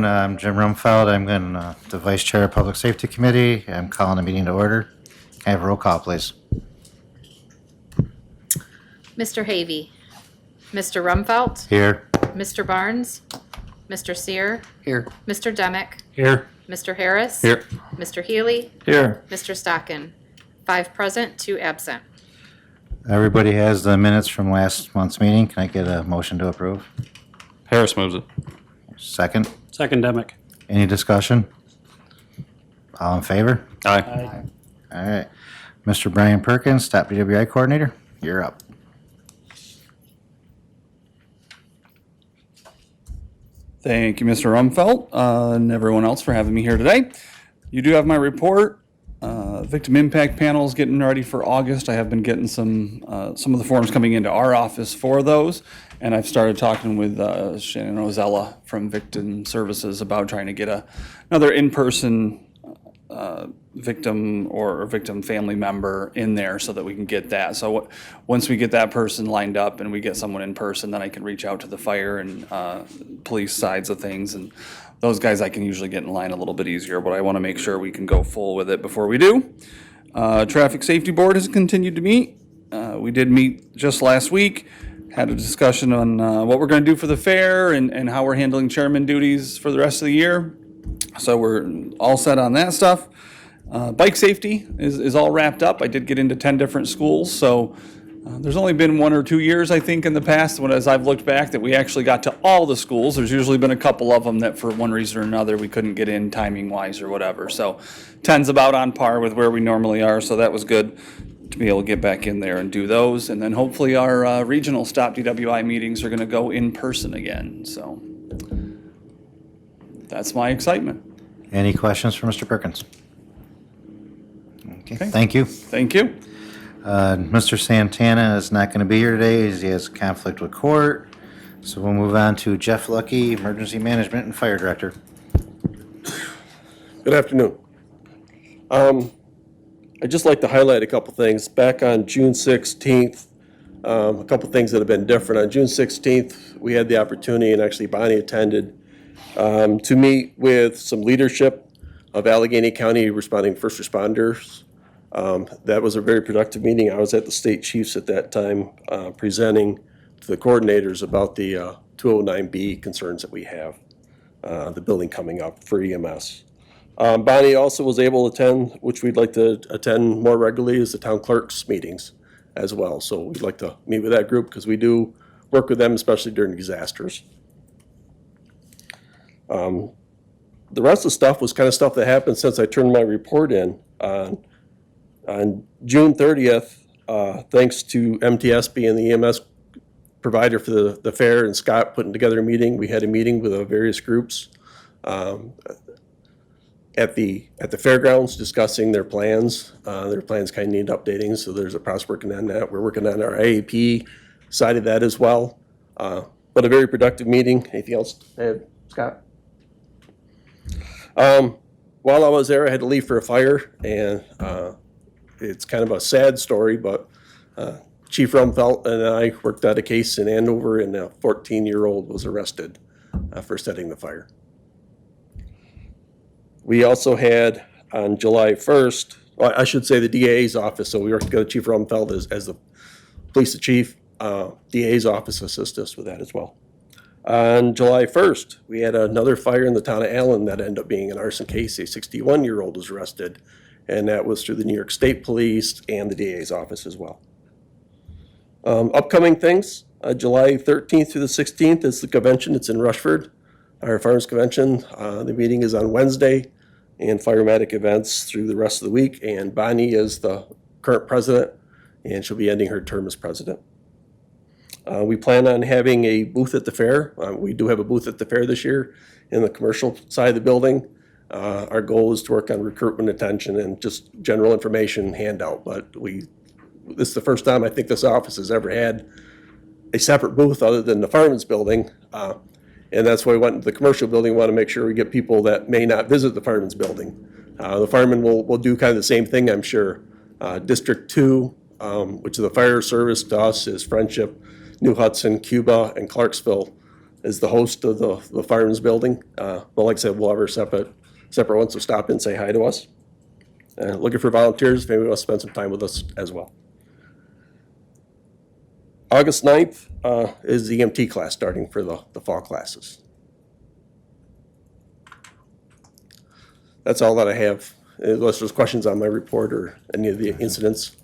afternoon. I'm Jim Rumfeld. I'm the Vice Chair of Public Safety Committee. I'm calling the meeting to order. Can I have a roll call, please? Mr. Havey, Mr. Rumfelt, Here. Mr. Barnes, Mr. Sear, Here. Mr. Demick, Here. Mr. Harris, Here. Mr. Healy, Here. Mr. Stockin. 5 present, 2 absent. Everybody has the minutes from last month's meeting. Can I get a motion to approve? Harris moves it. Second. Second, Demick. Any discussion? All in favor? Aye. All right. Mr. Brian Perkins, Stop DWI Coordinator, you're up. Thank you, Mr. Rumfelt, and everyone else for having me here today. You do have my report. Victim impact panel is getting ready for August. I have been getting some of the forms coming into our office for those, and I've started talking with Shannon Ozella from Victim Services about trying to get another in-person victim or victim family member in there so that we can get that. So once we get that person lined up and we get someone in person, then I can reach out to the fire and police sides of things, and those guys I can usually get in line a little bit easier, but I want to make sure we can go full with it before we do. Traffic Safety Board has continued to meet. We did meet just last week, had a discussion on what we're going to do for the fair and how we're handling chairman duties for the rest of the year. So we're all set on that stuff. Bike safety is all wrapped up. I did get into 10 different schools, so there's only been 1 or 2 years, I think, in the past, as I've looked back, that we actually got to all the schools. There's usually been a couple of them that for one reason or another we couldn't get in timing-wise or whatever. So 10's about on par with where we normally are, so that was good to be able to get back in there and do those. And then hopefully our regional Stop DWI meetings are going to go in person again. So that's my excitement. Any questions for Mr. Perkins? Okay, Okay. thank you. Thank you. Mr. Santana is not going to be here today as he has a conflict with court. So we'll move on to Jeff Lucky, Emergency Management and Fire Director. Good afternoon. I'd just like to highlight a couple things. Back on June 16th, a couple things that have been different. On June 16th, we had the opportunity, and actually Bonnie attended, to meet with some leadership of Allegheny County responding first responders. That was a very productive meeting. I was at the state chiefs at that time presenting to the coordinators about the 209B concerns that we have, the building coming up for EMS. Bonnie also was able to attend, which we'd like to attend more regularly, is the town clerks meetings as well. So we'd like to meet with that group because we do work with them, especially during disasters. The rest of the stuff was kind of stuff that happened since I turned my report in. On June 30th, thanks to MTS being the EMS provider for the fair and Scott putting together a meeting, we had a meeting with various groups at the fairgrounds discussing their plans. Their plans kind of need updating, so there's a process working on that. We're working on our IAP side of that as well. But a very productive meeting. Anything else to add, Scott? While I was there, I had to leave for a fire, and it's kind of a sad story, but Chief Rumfelt and I worked out a case in Andover, and a 14-year-old was arrested for setting the fire. We also had on July 1st, well, I should say the DA's office, so we worked together, Chief Rumfelt as the police chief, DA's office assisted us with that as well. On July 1st, we had another fire in the town of Allen that ended up being an arson case. A 61-year-old was arrested, and that was through the New York State Police and the DA's office as well. Upcoming things, July 13th through the 16th is the convention. It's in Rushford, our Farmers Convention. The meeting is on Wednesday, and Firematic events through the rest of the week. And Bonnie is the current president, and she'll be ending her term as president. We plan on having a booth at the fair. We do have a booth at the fair this year in the commercial side of the building. Our goal is to work on recruitment, attention, and just general information handout. But this is the first time I think this office has ever had a separate booth other than the fireman's building. And that's why we went into the commercial building. We want to make sure we get people that may not visit the fireman's building. The firemen will do kind of the same thing, I'm sure. District 2, which is the fire service to us, is Friendship, New Hudson, Cuba, and Clarksville. is the host of the Fireman's Building. But like I said, we'll have our separate ones, so stop in and say hi to us. Looking for volunteers if anybody wants to spend some time with us as well. August 9th is the EMT class starting for the fall classes. That's all that I have, unless there's questions on my report or any of the incidents.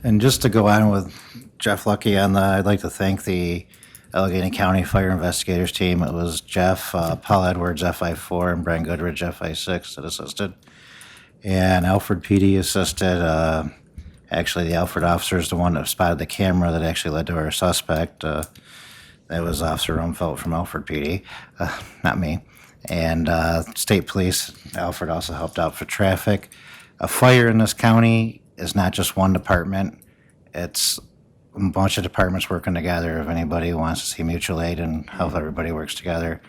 And just to go on with Jeff Lucky on I'd like to thank the Allegheny County Fire Investigators team. It was Jeff, Paul Edwards, FI4, and Brian Goodrich, FI6 that assisted. And Alfred PD assisted. Actually, the Alfred officer is the one that spotted the camera that actually led to our suspect. That was Officer Rumfelt from Alfred PD, not me. And state police, Alfred also helped out for traffic. A fire in this county is not just one department. It's a bunch of departments working together if anybody wants to see mutual aid and how everybody works together.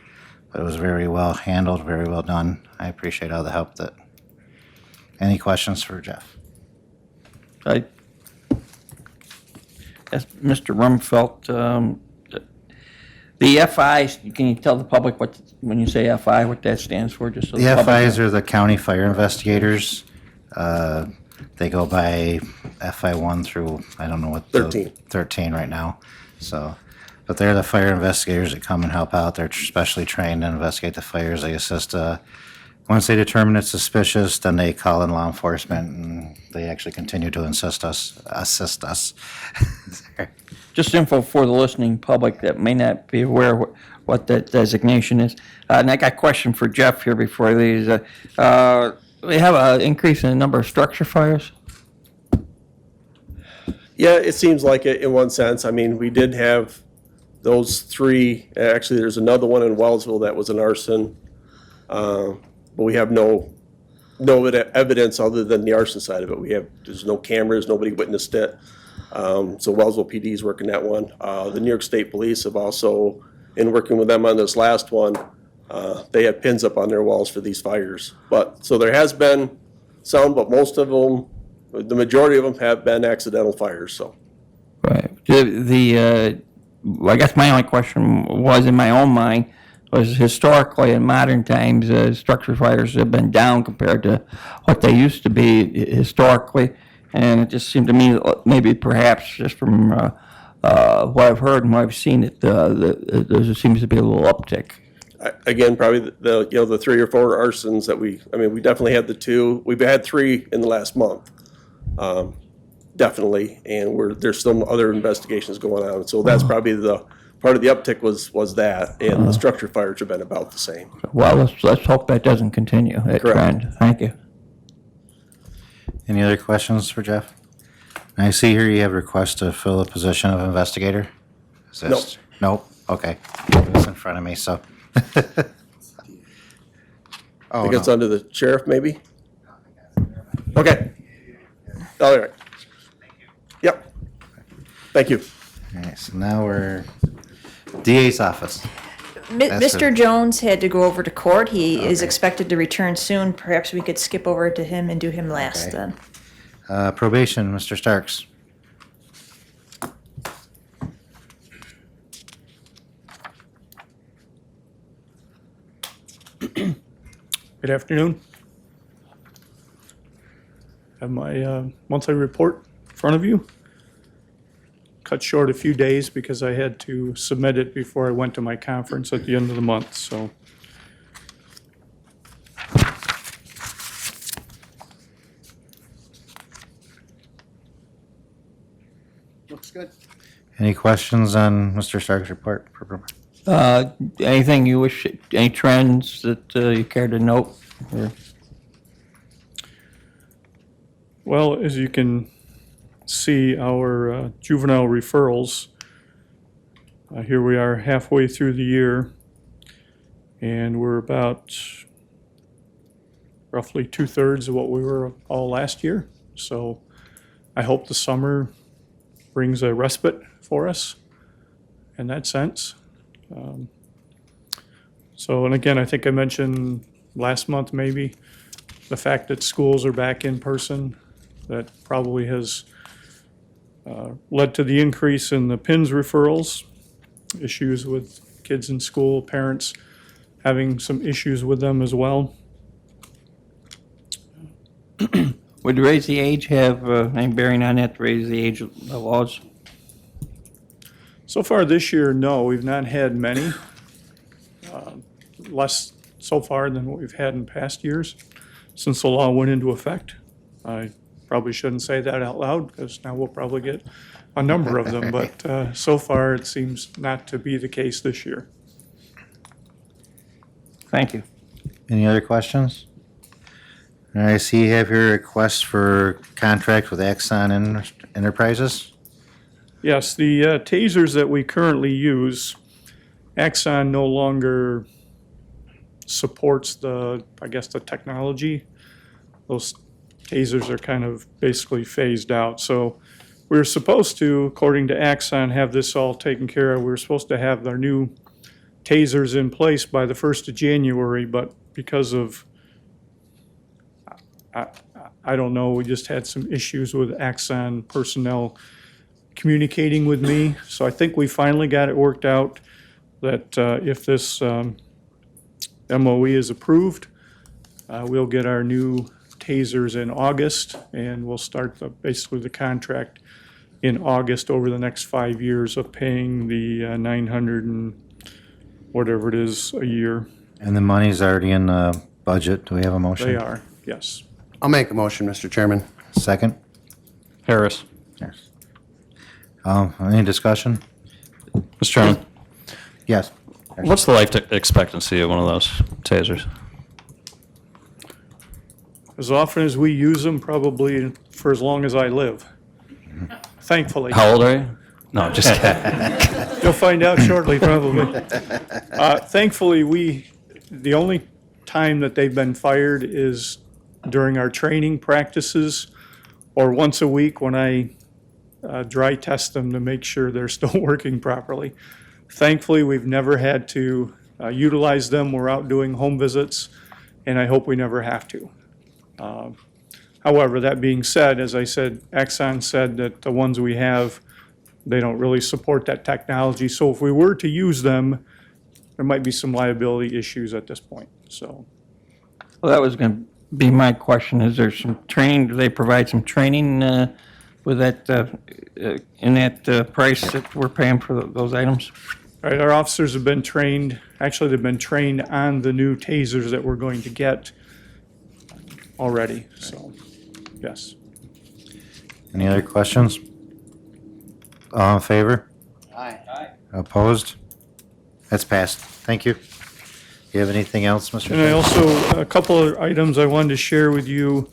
But it was very well handled, very well done. I appreciate all the help that. Any questions for Jeff? As Mr. Rumfelt, the FIs, can you tell the public when you say FI, what that stands for? Just so The public FIs knows? are the county fire investigators. They go by FI1 through, I don't know what. 13. 13 right now. So, but they're the fire investigators that come and help out. They're specially trained to investigate the fires. They assist, once they determine it's suspicious, then they call in law enforcement and they actually continue to assist us. Just info for the listening public that may not be aware what that designation is. And I got a question for Jeff here before I leave. We have an increase in the number of structure fires? Yeah, it seems like it in one sense. I mean, we did have those three. Actually, there's another one in Wellsville that was an arson. But we have no evidence other than the arson side of it. There's no cameras, nobody witnessed it. So Wellsville PD is working that one. The New York State Police have also, in working with them on this last one, they had pins up on their walls for these fires. So there has been some, but most of them, the majority of them have been accidental fires, so. Right. I guess my only question was, in my own mind, was historically in modern times, structure fires have been down compared to what they used to be historically. And it just seemed to me, maybe perhaps just from what I've heard and what I've seen, there seems to be a little uptick. Again, probably the 3 or 4 arsons that we definitely had the 2. We've had 3 in the last month, definitely, and there's some other investigations going on. So that's probably the part of the uptick was that, and the structure fires have been about the same. Well, let's hope that doesn't continue, that Correct. trend. Thank you. Any other questions for Jeff? I see here you have a request to fill the position of investigator. Is this? Nope. Okay. It's in front of me, so. I think it's under the sheriff, maybe? Okay. All right. Yep. Thank you. All right, so now we're DA's office. That's Mr. Jones had to go over to court. He is expected to return soon. Perhaps we could skip over to him and do him last Okay. then. Probation, Mr. Starks. Good afternoon. Have my monthly report in front of you. Cut short a few days because I had to submit it before I went to my conference at the end of the month, so. Looks good. Any questions on Mr. Starks' report? Anything you wish, any trends that you care to note? Or- Well, as you can see, our juvenile referrals, here we are halfway through the year, and we're about roughly 2/3 of what we were all last year. So I hope the summer brings a respite for us in that sense. And again, I think I mentioned last month maybe, the fact that schools are back in person, that probably has led to the increase in the PINS referrals, issues with kids in school, parents having some issues with them as well. Would raise the age have any bearing on that, to raise the age of the laws? So far this year, no, we've not had many. Less so far than what we've had in past years since the law went into effect. I probably shouldn't say that out loud because now we'll probably get a number of them, but so far it seems not to be the case this year. Thank you. Any other questions? All right, I see you have your request for contract with Axon Enterprises. Yes, the tasers that we currently use, Axon no longer supports the technology. Those tasers are kind of basically phased out. So we were supposed to, according to Axon, have this all taken care of. We were supposed to have our new tasers in place by the 1st of January, but because of, I don't know, we just had some issues with Axon personnel communicating with me. So I think we finally got it worked out that if this MOE is approved, we'll get our new tasers in August, and we'll start basically the contract in August over the next 5 years of paying the 900 and whatever it is a year. And the money's already in the budget. Do we have a motion? They are, yes. I'll make a motion, Mr. Chairman. Second? Harris. Yes. Any discussion? Mr. Chairman, Yes. what's the life expectancy of one of those tasers? As often as we use them, probably for as long as I live, thankfully. How old are you? No, I'm just kidding. You'll find out shortly, probably. Thankfully, the only time that they've been fired is during our training practices or once a week when I dry test them to make sure they're still working properly. Thankfully, we've never had to utilize them. We're out doing home visits, and I hope we never have to. However, that being said, as I said, Axon said that the ones we have, they don't really support that technology. So if we were to use them, there might be some liability issues at this point, so. Well, that was going to be my question. Is there some training, do they provide some training with that, in that price that we're paying for those items? All right, our officers have been trained, actually, they've been trained on the new tasers that we're going to get already, so, yes. Any other questions? All in favor? Aye. Opposed? That's passed. Thank you. Do you have anything else, Mr. And I Chairman? also, a couple of items I wanted to share with you.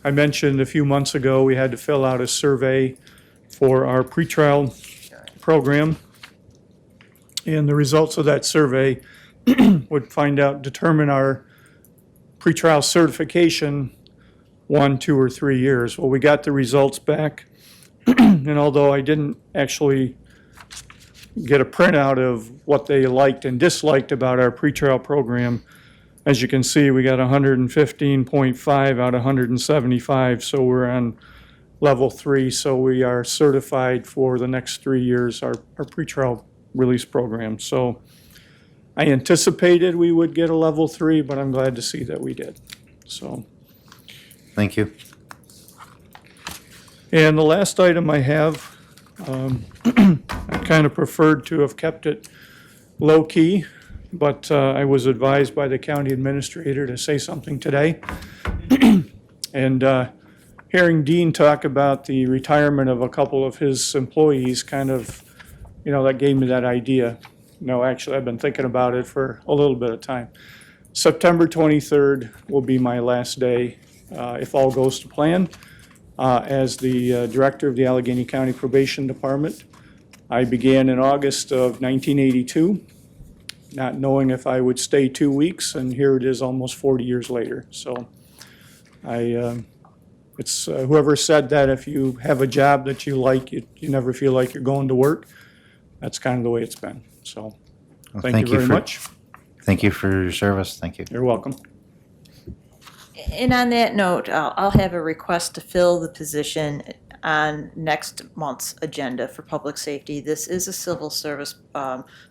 I mentioned a few months ago, we had to fill out a survey for our pretrial program. And the results of that survey would determine our pretrial certification 1, 2, or 3 years. Well, we got the results back. And although I didn't actually get a printout of what they liked and disliked about our pretrial program, as you can see, we got 115.5 out of 175, so we're on level 3, so we are certified for the next 3 years, our pretrial release program. So I anticipated we would get a level 3, but I'm glad to see that we did, so. Thank you. And the last item I have, I kind of preferred to have kept it low-key, but I was advised by the county administrator to say something today. And hearing Dean talk about the retirement of a couple of his employees kind of, that gave me that idea. No, actually, I've been thinking about it for a little bit of time. September 23rd will be my last day, if all goes to plan. As the director of the Allegheny County Probation Department. I began in August of 1982, not knowing if I would stay 2 weeks, and here it is almost 40 years later. So it's whoever said that if you have a job that you like, you never feel like you're going to work. That's kind of the way it's been. So Well, thank you very much. Thank you for your service. Thank you. You're welcome. And on that note, I'll have a request to fill the position. on next month's agenda for public safety. This is a civil service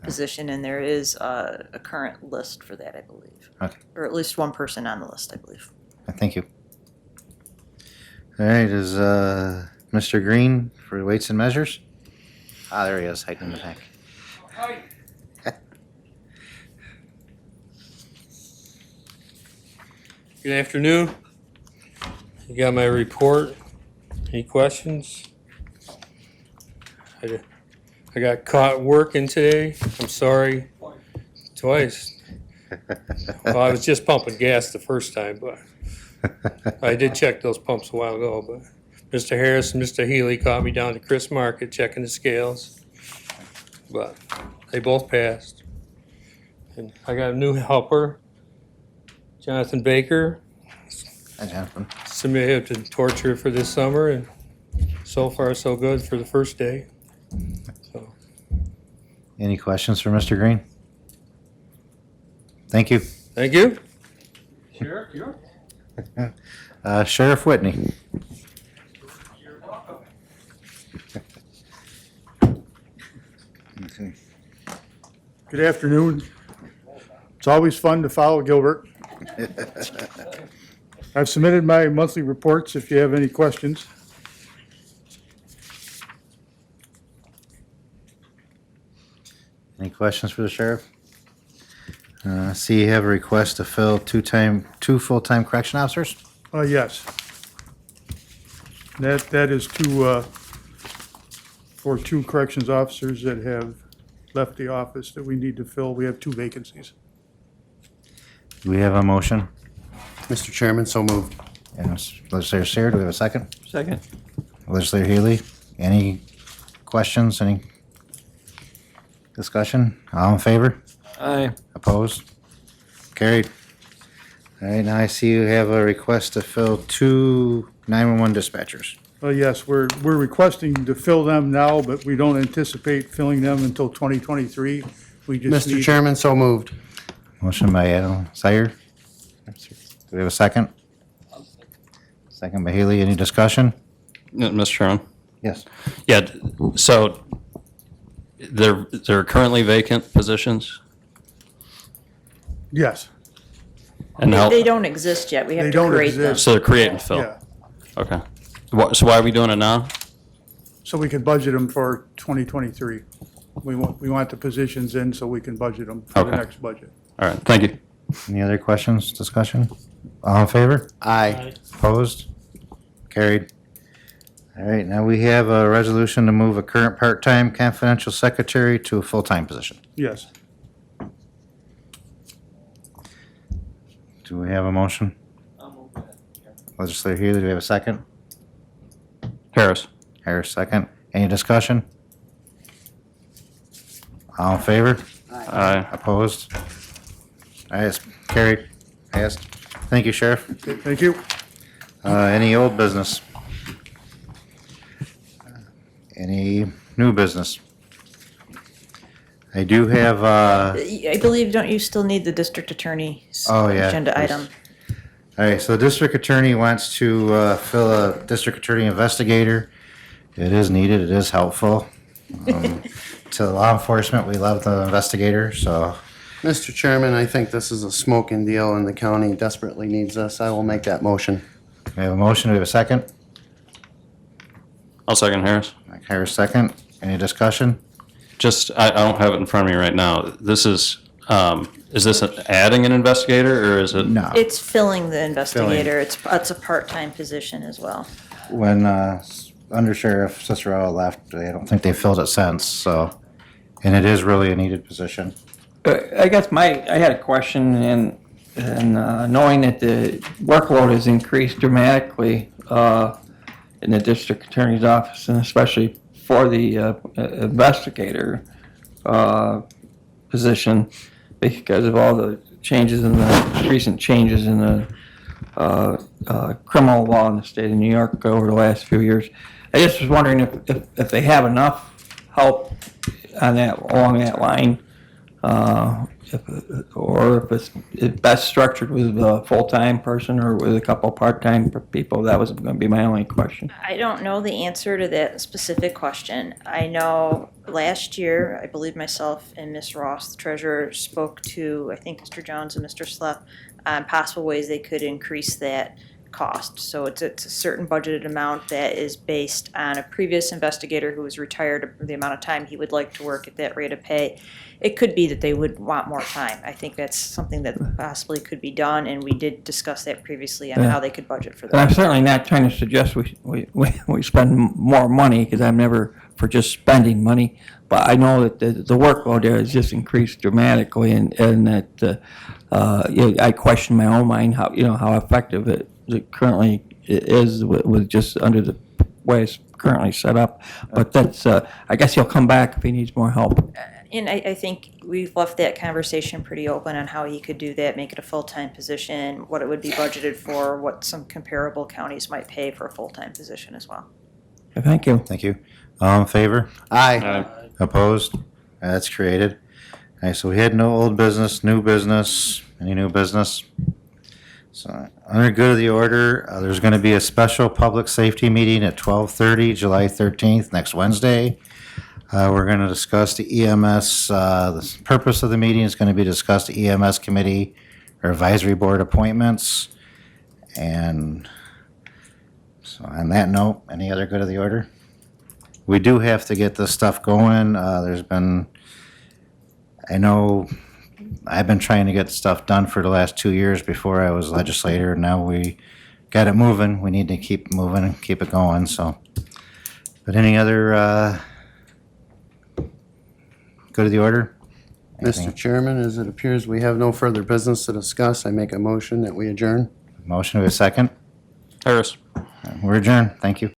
position, and there is a current list for that, I believe. Okay. Or at least one person on the list, I believe. Thank you. All right, is Mr. Green for weights and measures? Ah, there he is, hiding in the back. Good afternoon. You got my report. Any questions? I got caught working today. I'm sorry. Twice. Well, I was just pumping gas the first time, but I did check those pumps a while ago. But Mr. Harris and Mr. Healy caught me down to Chris Market checking the scales. But they both passed. And I got a new helper, Jonathan Baker. Hi, Jonathan. Submitted to torture for this summer, and so far so good for the first day. So, Any questions for Mr. Green? Thank you. thank you. Sheriff Whitney. Okay. Good afternoon. It's always fun to follow Gilbert. I've submitted my monthly reports if you have any questions. Any questions for the sheriff? See, you have a request to fill two full-time correction officers? Yes. That is for two corrections officers that have left the office that we need to fill. We have two vacancies. Do we have a motion? Mr. Chairman, so moved. And Legislator Seer, do we have a second? Second. Legislator Healy, any questions, any discussion? All in favor? Aye. Opposed? Carried. All right, now I see you have a request to fill two 911 dispatchers. Yes, we're requesting to fill them now, but we don't anticipate filling them until 2023. We just Mr. need, Chairman, so moved. Motion by Adam Sire. Do we have a second? Second by Healy. Any discussion? Mr. Chairman? Yes. Yeah, so they're currently vacant positions? yes, And how, They don't exist yet. We have They to don't create them. exist. so they're create and fill? yeah. Okay. So why are we doing it now? So we can budget them for 2023. We want the positions in so we can budget them for the Okay. next budget. All right, thank you. Any other questions, discussion? All in favor? Aye. Opposed? Carried. All right, now we have a resolution to move a current part-time confidential secretary to a full-time position. Yes. Do we have a motion? Legislator Healy, do we have a second? Harris? Harris, second. Any discussion? All in favor? Aye. Opposed? Ayes, carried. Passed. Thank you, Sheriff. Okay, thank you. Any old business? Any new business? I do have, I believe, don't you still need the district attorney's Oh, yeah, agenda please. item? all right, so the district attorney wants to fill a district attorney investigator. It is needed, it is helpful. To law enforcement, we love the investigator, so Mr. Chairman, I think this is a smoking deal and the county desperately needs this. I will make that motion. we have a motion, do we have a second? I'll second Harris. Harris, second. Any discussion? Just, I don't have it in front of me right now. This is this adding an investigator or is it? No. It's filling the investigator. It's a part-time position as well. When Under Sheriff Cicero left, I don't think they filled it since, so, and it is really a needed position. I guess I had a question, and knowing that the workload has increased dramatically in the district attorney's office, and especially for the investigator position, because of all the changes in the recent changes in the criminal law in the state of New York over the last few years. I just was wondering if they have enough help on that along that line Or if it's best structured with a full-time person or with a couple part-time people. That was going to be my only question. I don't know the answer to that specific question. I know last year, I believe myself and Ms. Ross, the treasurer, spoke to, I think, Mr. Jones and Mr. Sleff on possible ways they could increase that cost. So it's a certain budgeted amount that is based on a previous investigator who was retired, the amount of time he would like to work at that rate of pay. It could be that they would want more time. I think that's something that possibly could be done, and we did discuss that previously on how they could budget for And I'm that. certainly not trying to suggest we spend more money, because I'm never for just spending money. But I know that the workload there has just increased dramatically, and that I question my own mind how effective it currently is with just under the way it's currently set up. But that's I guess he'll come back if he needs more help. And I think we've left that conversation pretty open on how he could do that, make it a full-time position, what it would be budgeted for, what some comparable counties might pay for a full-time position as well. Thank you. Thank you. All in favor? Aye. Opposed? That's created. Okay, so we had no old business, new business, any new business? So, under good of the order, there's going to be a special public safety meeting at 12:30, July 13th, next Wednesday. We're going to discuss the EMS, the purpose of the meeting is going to be discuss the EMS committee or advisory board appointments. And so on that note, any other good of the order? We do have to get this stuff going. I know I've been trying to get stuff done for the last 2 years before I was legislator. Now we got it moving. We need to keep moving and keep it going, so. But any other, good of the order? Mr. Chairman, as it appears we have no further business to discuss, I make a motion that we adjourn. Motion to a second? Harris. We're adjourned. Thank you.